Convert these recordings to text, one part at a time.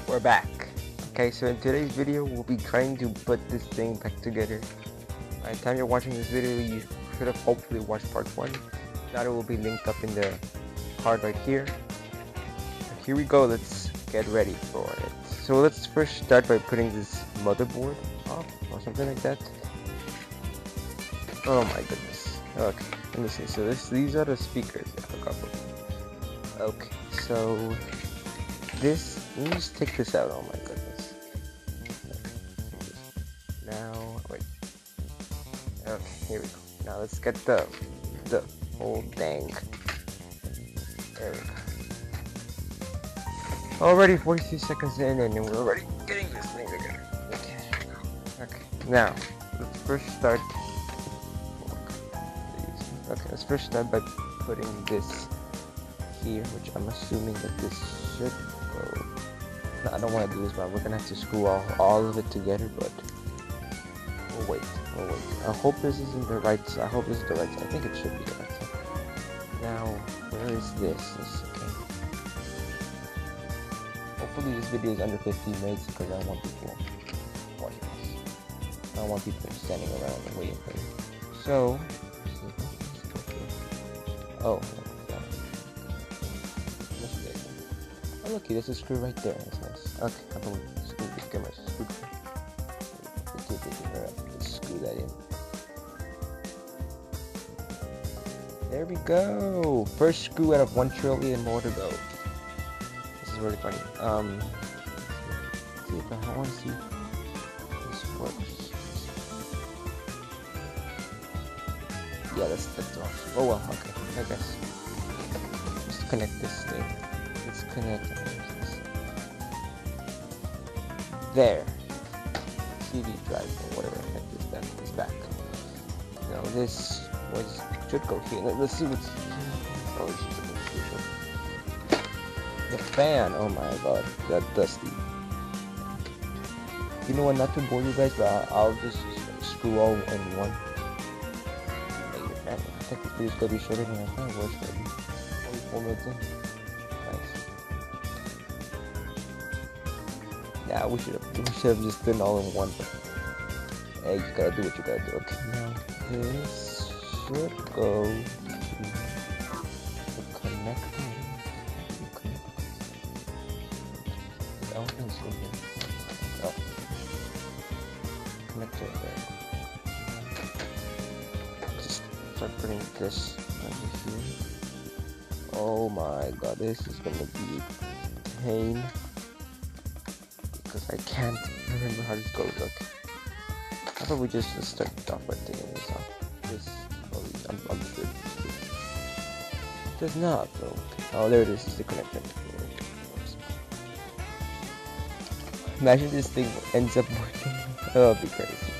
We're back. Okay, so in today's video, we'll be trying to put this thing back together. By the time you're watching this video, you should have hopefully watched part 1. Now it will be linked up in the card right here. And here we go, let's get ready for it. So let's first start by putting this motherboard off, or something like that. Oh my goodness. Okay, let me see. So these are the speakers. Yeah, I forgot. Okay, so this, let me just take this out. Oh my goodness. Now, wait. Okay, here we go. Now let's get the whole dang. There we go. Already 42 seconds in, and we're already getting this thing together. Okay. Now let's first start. Okay, let's first start by putting this here, which I'm assuming that this should go. No, I don't want to do this, but we're gonna have to screw all of it together. But we'll wait. I hope this isn't the right side. I hope this is the right side. I think it should be the right side. Now, where is this? Okay. Hopefully this video is under 15 minutes because I don't want people watching this. I don't want people standing around and waiting for me. So, oh. Oh, look, there's a screw right there. That's nice. Okay, I can get my screw. Let's screw that in. There we go. First screw out of 1 trillion more to go. This is really funny. See if I want to see if this works. Yeah, that's awesome. Oh well, okay, I guess. Just connect this thing. Let's connect. There. CD drive or whatever the heck is back. Now this should go here. Let's see what's. Oh, it's just the fan. Oh my god, that dusty. You know what? Not to bore you guys, but I'll just screw all in one. I think this video's gonna be shorter than I thought it was. Only 4 minutes in. Yeah, we should have just done all in one. But hey, you gotta do what you gotta do. Okay, now this should go to the connector. I don't think it's good here. Oh, connector there. Just start putting this over here. Oh my god, this is gonna be a pain. Because I can't remember how this goes. Okay. How about we just start off by taking this off? This, I'm sure it does not, though. Okay. Oh, there it is. It's the connector. Imagine this thing ends up working. Oh, that'd be crazy.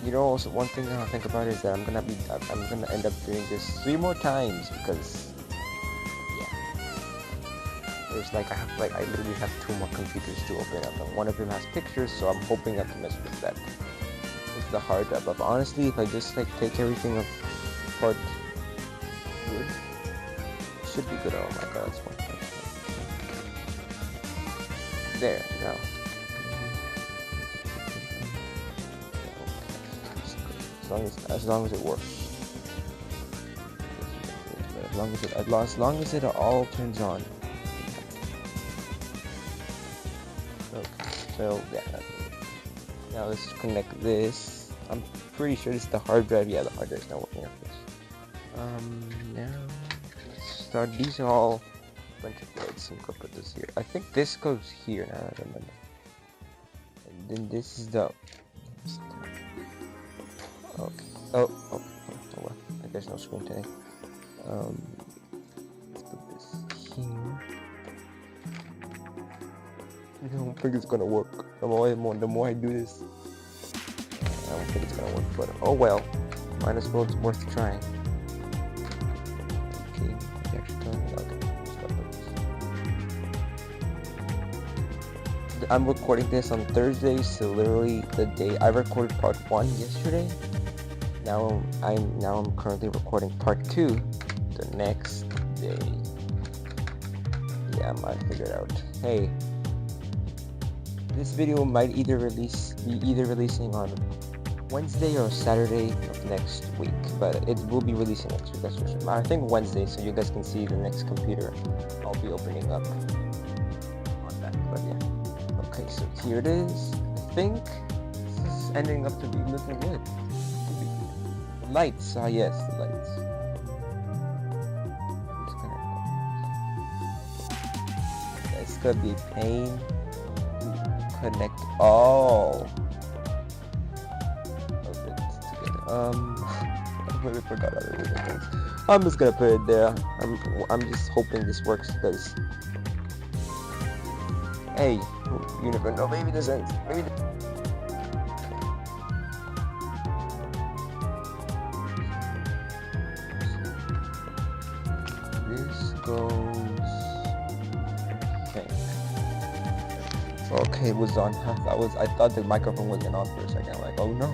You know, also one thing I'll think about is that I'm gonna end up doing this 3 more times because yeah, there's like I literally have 2 more computers to open up, and one of them has pictures, so I'm hoping I can mess with that. It's the hard drive, but honestly, if I just like take everything apart, good, it should be good. Oh my god, that's one. There, now. As long as it works. As long as it all turns on. Okay, so yeah. Now let's connect this. I'm pretty sure this is the hard drive. Yeah, the hard drive is not working on this. Now let's start. These are all a bunch of threads. I'm gonna put this here. I think this goes here now. I remember. And then this is the. Okay. Oh well. There's no screen today. Let's put this here. I don't think it's gonna work. The more I do this, I don't think it's gonna work. But oh well. Might as well. It's worth trying. Okay. I'm recording this on Thursday, so literally the day I recorded part 1 yesterday. Now I'm currently recording part 2 the next day. Yeah, I might figure it out. Hey, this video might be either releasing on Wednesday or Saturday of next week, but it will be releasing next week, that's for sure. I think Wednesday, so you guys can see the next computer I'll be opening up on that. But yeah, okay, so here it is. I think this is ending up to be looking good. The lights, yes, the lights. It's gonna be a pain to connect all of it together. I really forgot other things. I'm just gonna put it there. I'm just hoping this works because, hey, you never know. Maybe this ends. Maybe. This goes. Okay, it was on. I thought the microphone wasn't on for a second. I'm like, oh no,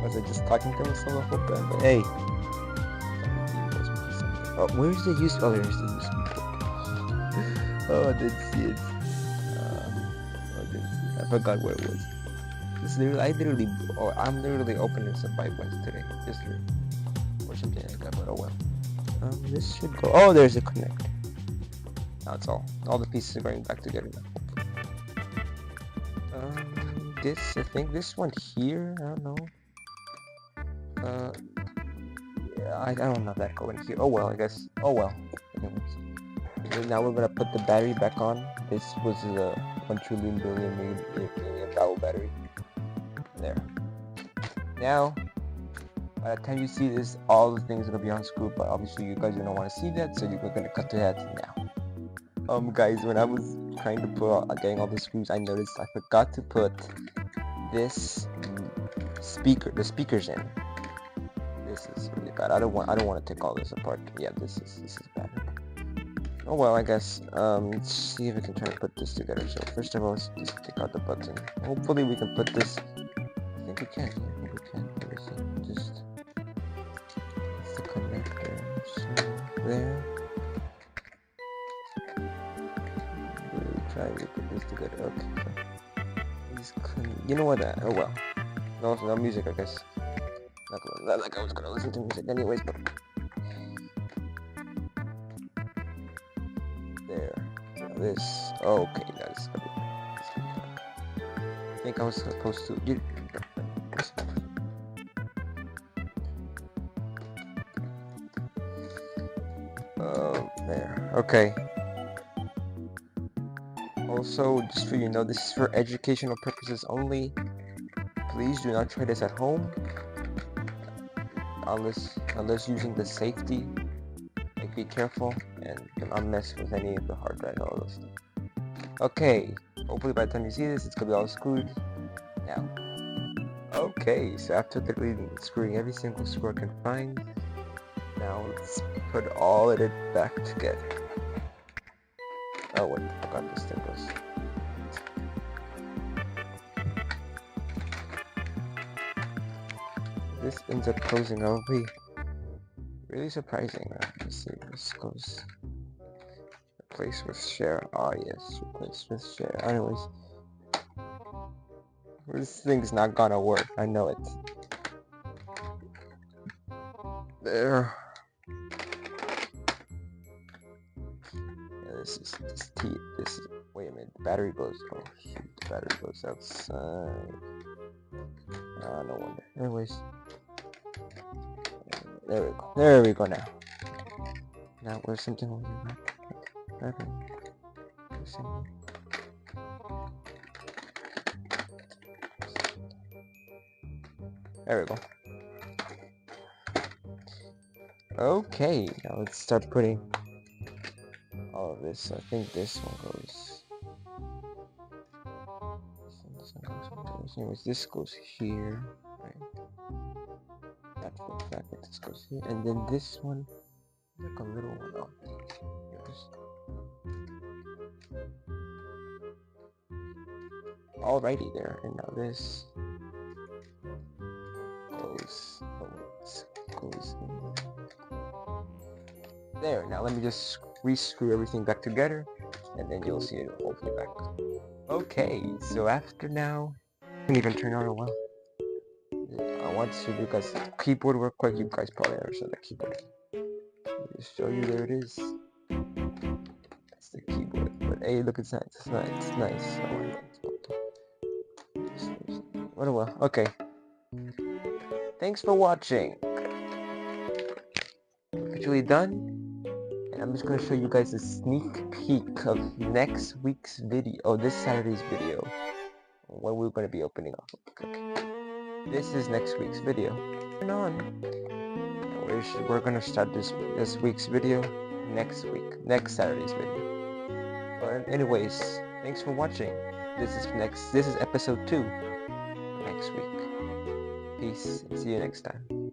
was I just talking to myself? But hey, oh, where's the use? Oh, there's the use. Oh, I didn't see it. I forgot where it was. I'm literally opening some pipelines today, just or something like that. But oh well. This should go. Oh, there's a connect. That's all. All the pieces are going back together now. I think this one here, I don't know. Yeah, I don't know that going here. Oh well, I guess. Oh well. Anyways. Now we're gonna put the battery back on. This was a 1 trillion billion dollar battery. There. Now, by the time you see this, all the things are gonna be unscrewed, but obviously you guys don't want to see that, so you're gonna cut to that now. Guys, when I was trying to put getting all the screws, I noticed I forgot to put this the speakers in. This is really bad. I don't want to take all this apart. Yeah, this is bad. Oh well, I guess. Let's see if we can try to put this together. So first of all, let's just take out the button. Hopefully we can put this. I think we can. Yeah, I think we can. Let me see. Just the connector. So there. Try to put this together. Okay. You know what? Oh well. No music, I guess. Not like I was gonna listen to music anyways, but there. Now this. Okay, that's good. I think I was supposed to get. There. Okay. Also, just for you know, this is for educational purposes only. Please do not try this at home, unless using the safety. Like, be careful and do not mess with any of the hard drive, all those stuff. Okay, hopefully by the time you see this, it's gonna be all screwed now. Okay, so after screwing every single screw I can find, now let's put all of it back together. Oh wait, I forgot this thing goes. This ends up closing. I'll be really surprising. Let's see, this goes. Replace with share. Ah yes, replace with share. Anyways, this thing's not gonna work. I know it. There. This is wait a minute, the battery goes, oh shoot, the battery goes outside. No wonder. Anyways, there we go now. Now where's something over here? There we go. Okay, now let's start putting all of this. I think this one goes. Anyways, this goes here, right? That's the fact that this goes here, and then this one, like a little one. Oh, alrighty there, and now this goes. Oh, There, now let me just re-screw everything back together, and then you'll see it hopefully back. Okay, so after now, I can even turn on a well. I want to do guys keyboard work quick. You guys probably never saw the keyboard. Let me just show you. There it is. That's the keyboard. But hey, look, it's nice. It's nice. It's nice. What a well. Okay. Thanks for watching. Officially done. And I'm just gonna show you guys a sneak peek of next week's video. Oh, this Saturday's video. What we're gonna be opening up. Okay. This is next week's video. Turn on. We're gonna start this week's video next week. Next Saturday's video. But anyways, thanks for watching. This is episode 2 next week. Peace and see you next time.